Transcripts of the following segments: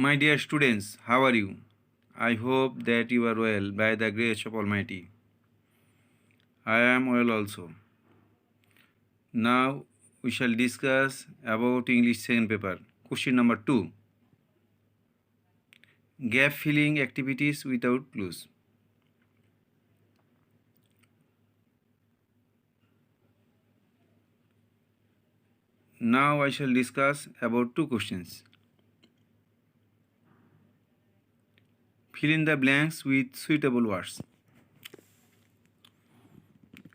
My dear students, how are you? I hope that you are well by the grace of Almighty. I am well also. Now we shall discuss about English second paper. Question number 2. Gap filling activities without clues. Now I shall discuss about 2 questions. Fill in the blanks with suitable words.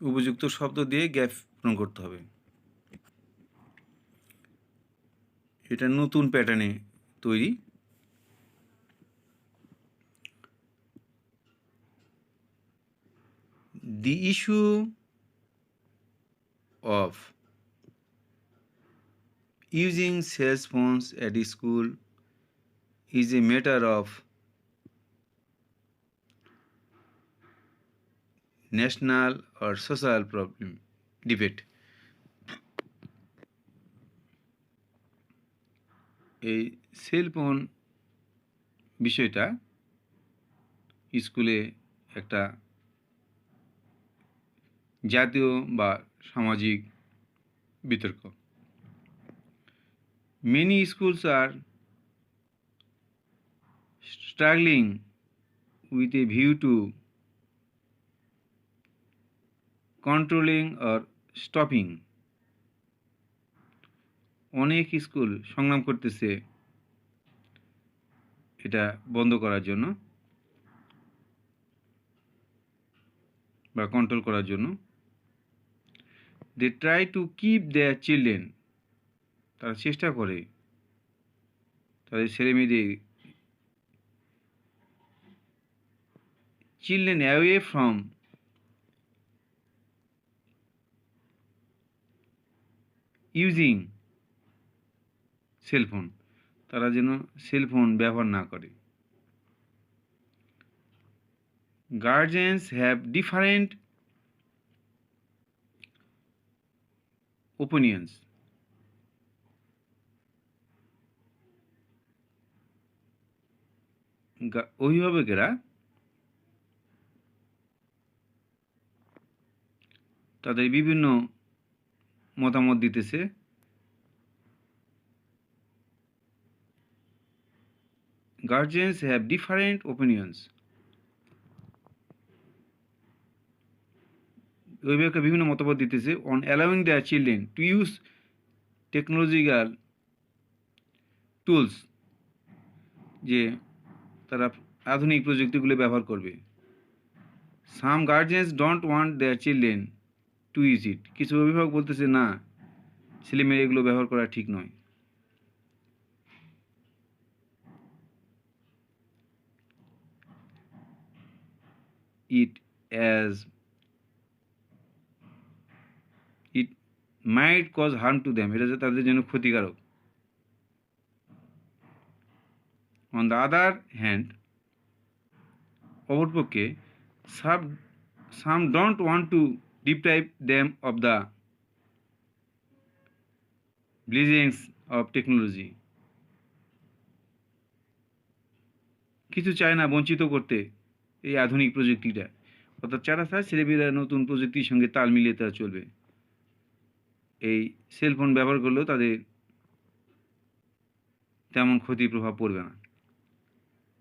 উপযুক্ত শব্দ দিয়ে gap পূরণ করতে হবে। এটা নতুন প্যাটার্নে তৈরি। The issue of using cell phones at school is a matter of national or social problem debate. এই সেলফোন বিষয়টা স্কুলে একটা জাতীয় বা সামাজিক বিতর্ক। Many schools are struggling with a view to controlling or stopping. অনেক স্কুল সংগ্রাম করতেছে এটা বন্ধ করার জন্য বা কন্ট্রোল করার জন্য। They try to keep their children, তারা চেষ্টা করে তাদের ছেলেমেয়েদের children away from using cell phone, তারা যেন সেল ফোন ব্যবহার না করে। Guardians have different opinions. অভিভাবকেরা তাদের বিভিন্ন মতামত দিতেছে। Guardians have different opinions. অভিভাবকরা বিভিন্ন মতামত দিতেছে on allowing their children to use technological tools, যে তারা আধুনিক প্রযুক্তিগুলো ব্যবহার করবে। Some guardians don't want their children to use it. কিছু অভিভাবক বলতেছে না, ছেলেমেয়েরা এগুলো ব্যবহার করা ঠিক নয়। It might cause harm to them. এটা তাদের জন্য ক্ষতিকারক। On the other hand, অপরপক্ষে some don't want to deprive them of the blessings of technology. কিছু চায় না বঞ্চিত করতে এই আধুনিক প্রযুক্তিটা, অর্থাৎ যারা চায় ছেলেমেয়েরা নতুন প্রযুক্তির সঙ্গে তাল মিলিয়ে তারা চলবে। এই সেলফোন ব্যবহার করলেও তাদের তেমন ক্ষতির প্রভাব পড়বে না।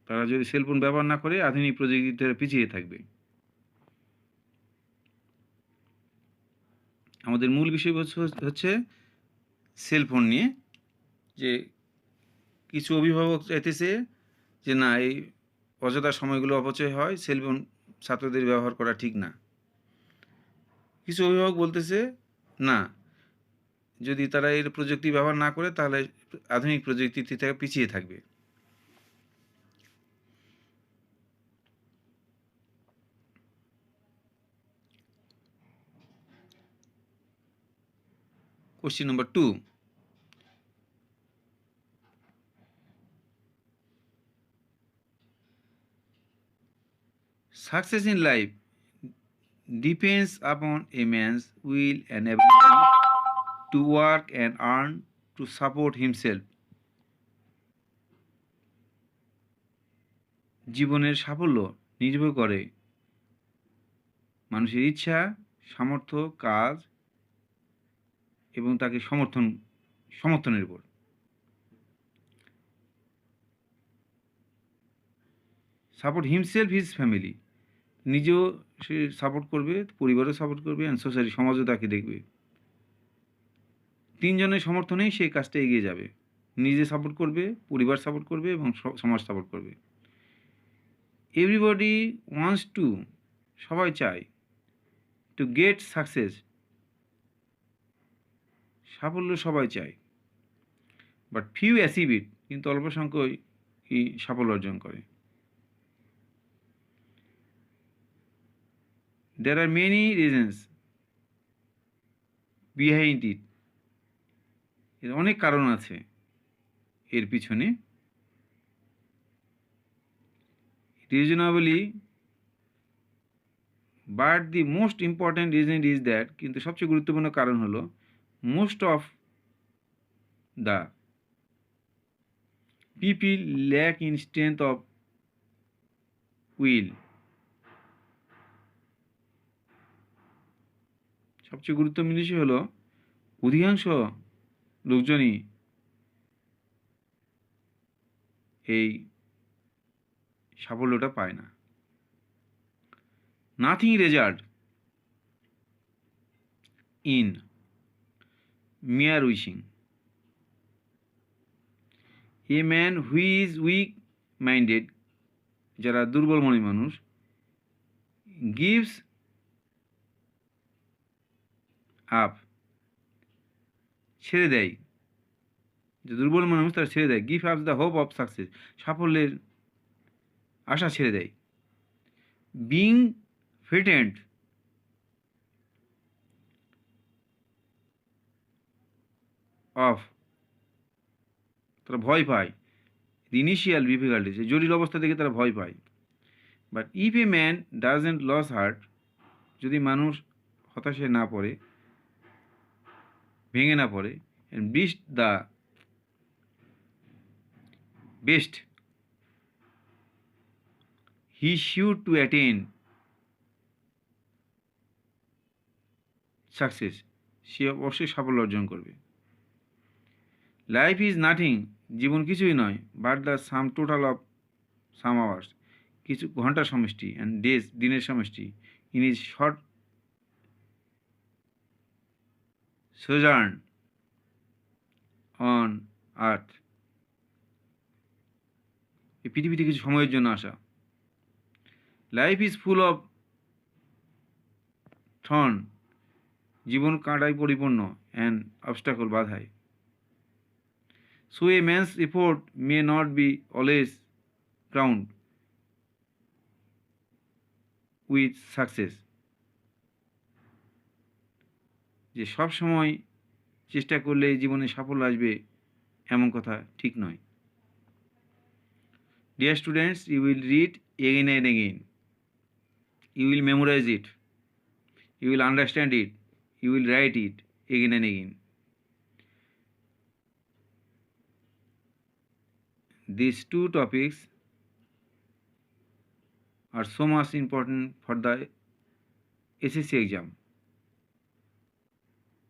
তারা যদি সেলফোন ব্যবহার না করে আধুনিক প্রযুক্তিতে পিছিয়ে থাকবে। আমাদের মূল বিষয়বস্তু হচ্ছে সেলফোন নিয়ে, যে কিছু অভিভাবক চাইতেছে যে না, এই অযথা সময়গুলো অপচয় হয়, সেলফোন ছাত্রদের ব্যবহার করা ঠিক না। কিছু অভিভাবক বলতেছে না, যদি তারা এর প্রযুক্তি ব্যবহার না করে তাহলে আধুনিক প্রযুক্তি থেকে পিছিয়ে থাকবে। Question number 2. Success in life depends upon a man's will and ability to work and earn to support himself. জীবনের সাফল্য নির্ভর করে মানুষের ইচ্ছা, সামর্থ্য, কাজ এবং তাকে সমর্থনের উপর। সাপোর্ট হিমসেলফ হিজ ফ্যামিলি, নিজেও সে সাপোর্ট করবে, পরিবারও সাপোর্ট করবে, অ্যান্ড সোসাইটি, সমাজও তাকে দেখবে। তিনজনের সমর্থনেই সেই কাজটা এগিয়ে যাবে। নিজে সাপোর্ট করবে, পরিবার সাপোর্ট করবে এবং সমাজ সাপোর্ট করবে। এভরিবডি ওয়ান্টস টু, সবাই চায়, টু গেট সাকসেস, সাফল্য সবাই চায়। বাট ফিউ অ্যাচিভ ইট, কিন্তু অল্প সংখ্যকই সাফল্য অর্জন করে। There are many reasons behind it. এর অনেক কারণ আছে এর পিছনে। Reasonably, but the most important reason is that, কিন্তু সবচেয়ে গুরুত্বপূর্ণ কারণ হলো most of the people lack in strength of will. সবচেয়ে গুরুত্বপূর্ণ বিষয় হলো অধিকাংশ লোকজনই এই সাফল্যটা পায় না। Nothing result in mere wishing. A man who is weak minded, যারা দুর্বল মনের মানুষ, gives up, ছেড়ে দেয়, যে দুর্বল মানুষ তারা ছেড়ে দেয়, give up the hope of success, সাফল্যের আশা ছেড়ে দেয়। being frightened of, তারা ভয় পায়, the initial difficulties, জটিল অবস্থা থেকে তারা ভয় পায়। But if a man doesn't lose heart, যদি মানুষ হতাশায় না পড়ে, ভেঙে না পড়ে, and reach the best he should to attain success, সে অবশ্যই সাফল্য অর্জন করবে। লাইফ ইজ নাথিং, জীবন কিছুই নয়, but the sum total of some hours, কিছু ঘন্টার সমষ্টি, অ্যান্ড ডেজ, দিনের সমষ্টি, in is short sojourn on earth, এই পৃথিবীতে কিছু সময়ের জন্য আসা। Life is full of thorn, জীবন কাঁটায় পরিপূর্ণ, অ্যান্ড অবস্টাকল, বাধায়। So a man's effort may not be always crowned with success, যে সব সময় চেষ্টা করলে জীবনে সাফল্য আসবে এমন কথা ঠিক নয়। Dear students, you will read again and again, you will memorize it, you will understand it, you will write it again and again. These two topics are so much important for the SSC exam,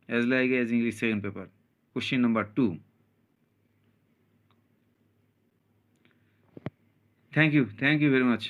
as like as English second paper, question number 2. Thank you very much.